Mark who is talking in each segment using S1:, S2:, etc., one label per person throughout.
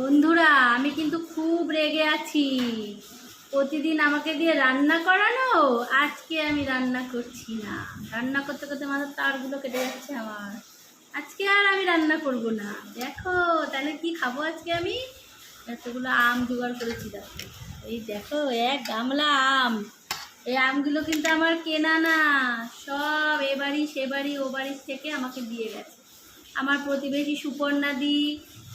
S1: বন্ধুরা, আমি কিন্তু খুব রেগে আছি। প্রতিদিন আমাকে দিয়ে রান্না করানো, আজকে আমি রান্না করছি না। রান্না করতে করতে মাথার তারগুলো কেটে যাচ্ছে আমার। আজকে আর আমি রান্না করব না। দেখো তাহলে কি খাবো আজকে আমি? এতগুলো আম জোগাড় করেছি। দেখো, এই দেখো এক গামলা আম। এই আমগুলো কিন্তু আমার কেনা না, সব এ বাড়ি সে বাড়ি ও বাড়ির থেকে আমাকে দিয়ে গেছে আমার প্রতিবেশী সুপর্ণাদি,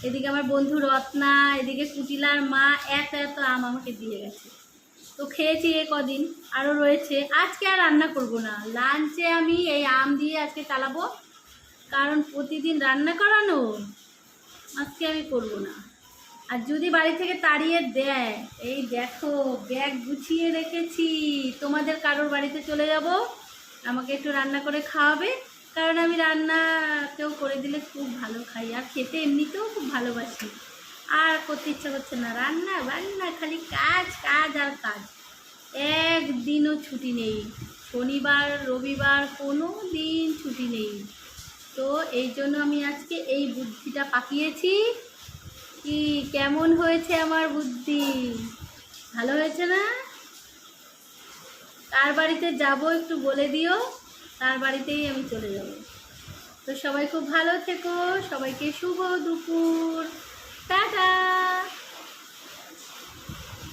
S1: এদিকে আমার বন্ধু রত্না, এদিকে কুটিলার মা। এত এত আম আমাকে দিয়ে গেছে, তো খেয়েছি এ কদিন, আরও রয়েছে। আজকে আর রান্না করব না, লাঞ্চে আমি এই আম দিয়ে আজকে চালাবো, কারণ প্রতিদিন রান্না করানো আজকে আমি করব না। আর যদি বাড়ি থেকে তাড়িয়ে দেয়, এই দেখো ব্যাগ গুছিয়ে রেখেছি, তোমাদের কারোর বাড়িতে চলে যাব, আমাকে একটু রান্না করে খাওয়াবে। কারণ আমি রান্না কেউ করে দিলে খুব ভালো খাই, আর খেতে এমনিতেও খুব ভালোবাসি। আর করতে ইচ্ছা করছে না, রান্না বান্না খালি কাজ কাজ আর কাজ। একদিনও ছুটি নেই, শনিবার রবিবার কোনো দিন ছুটি নেই। তো এই জন্য আমি আজকে এই বুদ্ধিটা পাকিয়েছি। কি কেমন হয়েছে আমার বুদ্ধি? ভালো হয়েছে না? কার বাড়িতে যাব একটু বলে দিও, তার বাড়িতেই আমি চলে যাব। তো সবাই খুব ভালো থেকো, সবাইকে শুভ দুপুর, টাটা।